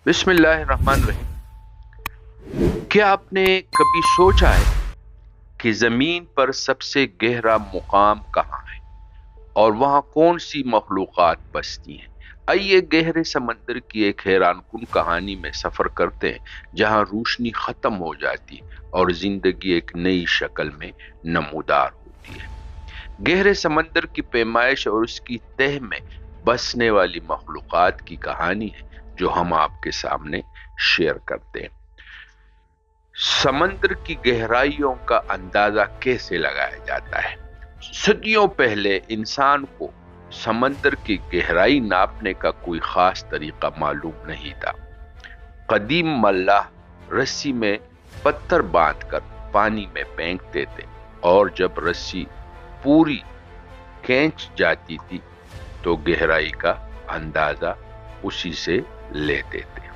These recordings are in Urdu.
بسم اللہ الرحمن الرحیم۔ کیا آپ نے کبھی سوچا ہے کہ زمین پر سب سے گہرا مقام کہاں ہے اور وہاں کون سی مخلوقات بستی ہیں؟ آئیے گہرے سمندر کی ایک حیران کن کہانی میں سفر کرتے ہیں، جہاں روشنی ختم ہو جاتی اور زندگی ایک نئی شکل میں نمودار ہوتی ہے۔ گہرے سمندر کی پیمائش اور اس کی تہ میں بسنے والی مخلوقات کی کہانی ہے جو ہم آپ کے سامنے شیئر کرتے ہیں۔ سمندر کی گہرائیوں کا اندازہ کیسے لگایا جاتا ہے؟ صدیوں پہلے انسان کو سمندر کی گہرائی ناپنے کا کوئی خاص طریقہ معلوم نہیں تھا۔ قدیم ملاح رسی میں پتھر باندھ کر پانی میں پھینکتے تھے، اور جب رسی پوری کھینچ جاتی تھی تو گہرائی کا اندازہ اسی سے لیتے تھے۔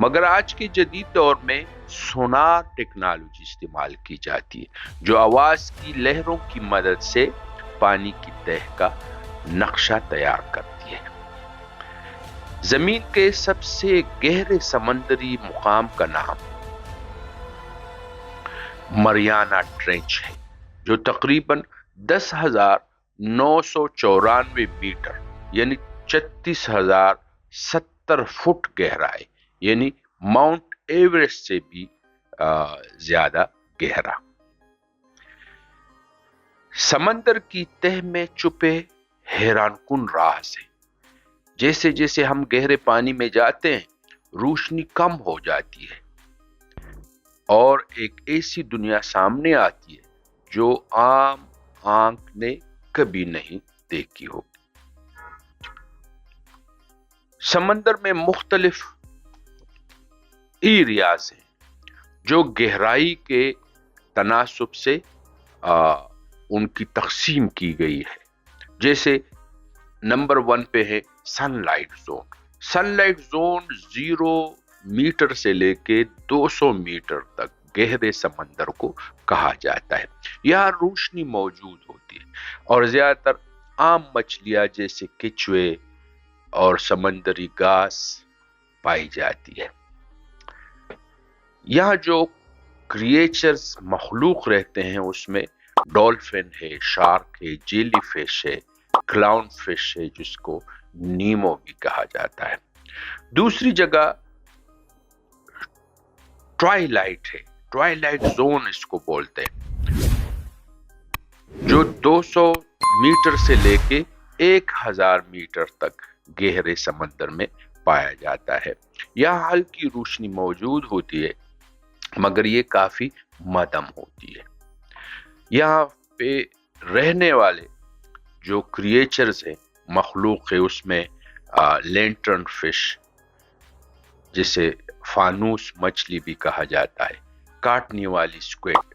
مگر آج کے جدید دور میں سونار ٹیکنالوجی استعمال کی جاتی ہے، جو آواز کی لہروں کی مدد سے پانی کی تہ کا نقشہ تیار کرتی ہے۔ زمین کے سب سے گہرے سمندری مقام کا نام مریانا ٹرینچ ہے، جو تقریباً 10,994 میٹر یعنی 36,070 فٹ گہرا ہے، یعنی ماؤنٹ ایوریسٹ سے بھی زیادہ گہرا۔ سمندر کی تہ میں چھپے حیران کن راز ہیں۔ جیسے جیسے ہم گہرے پانی میں جاتے ہیں، روشنی کم ہو جاتی ہے اور ایک ایسی دنیا سامنے آتی ہے جو عام آنکھ نے کبھی نہیں دیکھی ہوگی۔ سمندر میں مختلف ایریاز ہیں جو گہرائی کے تناسب سے ان کی تقسیم کی گئی ہے۔ جیسے نمبر 1 پہ ہے sun light zone. Sun light zone 0 metre سے لے کے 200 میٹر تک گہرے سمندر کو کہا جاتا ہے۔ یہاں روشنی موجود ہوتی ہے اور زیادہ تر عام مچھلیاں جیسے کچھوے اور سمندری گھاس پائی جاتی ہے۔ یہاں جو کریچرز مخلوق رہتے ہیں اس میں ڈولفن ہے، شارک ہے، جیلی فش ہے، کلاؤن فش ہے جس کو نیمو بھی کہا جاتا ہے۔ دوسری جگہ ٹوائی لائٹ ہے، ٹوائی لائٹ زون اس کو بولتے ہیں، جو 200 میٹر سے لے کے 1,000 میٹر تک گہرے سمندر میں پایا جاتا ہے۔ یہاں ہلکی روشنی موجود ہوتی ہے مگر یہ کافی مدھم ہوتی ہے۔ یہاں پہ رہنے والے جو کریچرز ہیں، مخلوق ہے، اس میں لینٹرن فش جسے فانوس مچھلی بھی کہا جاتا ہے، کاٹنے والی سکویڈ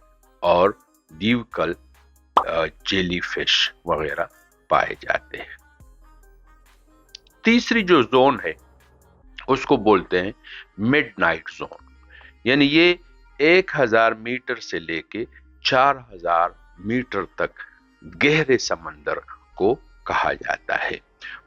اور ڈیوکل جیلی فش وغیرہ پائے جاتے ہیں۔ تیسری جو زون ہے اس کو بولتے ہیں مڈ نائٹ زون، یعنی یہ 1,000 میٹر سے لے کے 4,000 میٹر تک گہرے سمندر کو کہا جاتا ہے۔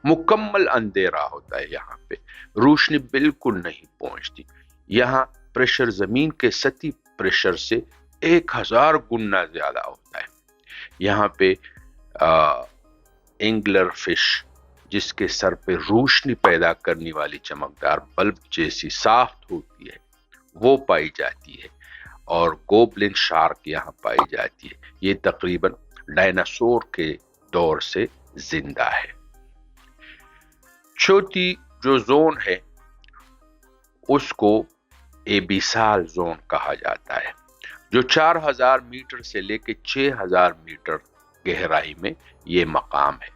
مکمل اندھیرا ہوتا ہے، یہاں پہ روشنی بالکل نہیں پہنچتی۔ یہاں پریشر زمین کے سطحی پریشر سے 1,000 گنا زیادہ ہوتا ہے۔ یہاں پہ اینگلر فش جس کے سر پہ روشنی پیدا کرنے والی چمکدار بلب جیسی ساخت ہوتی ہے وہ پائی جاتی ہے، اور گوبلن شارک یہاں پائی جاتی ہے۔ یہ تقریباً ڈائناسور کے دور سے زندہ ہے۔ چوتھی جو زون ہے اس کو ایبیسال زون کہا جاتا ہے، جو 4,000 میٹر سے لے کے 6,000 میٹر گہرائی میں یہ مقام ہے۔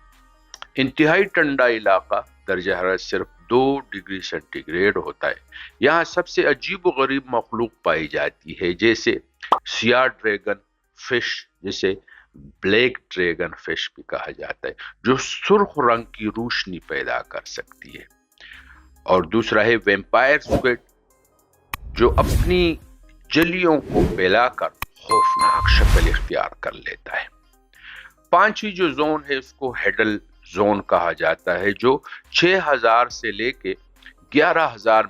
انتہائی ٹھنڈا علاقہ، درجہ حرارت صرف 2 ڈگری سینٹی گریڈ ہوتا ہے۔ یہاں سب سے عجیب و غریب مخلوق پائی جاتی ہے، جیسے سیاہ ڈریگن فش جسے بلیک ڈریگن فش بھی کہا جاتا ہے، جو سرخ رنگ کی روشنی پیدا کر سکتی ہے۔ اور دوسرا ہے ویمپائر سکویڈ، جو اپنی جلیوں کو پھیلا کر خوفناک شکل اختیار کر لیتا ہے۔ پانچویں جو زون ہے اس کو ہیڈل زون کہا جاتا ہے، جو 6,000 سے لے کے 11,000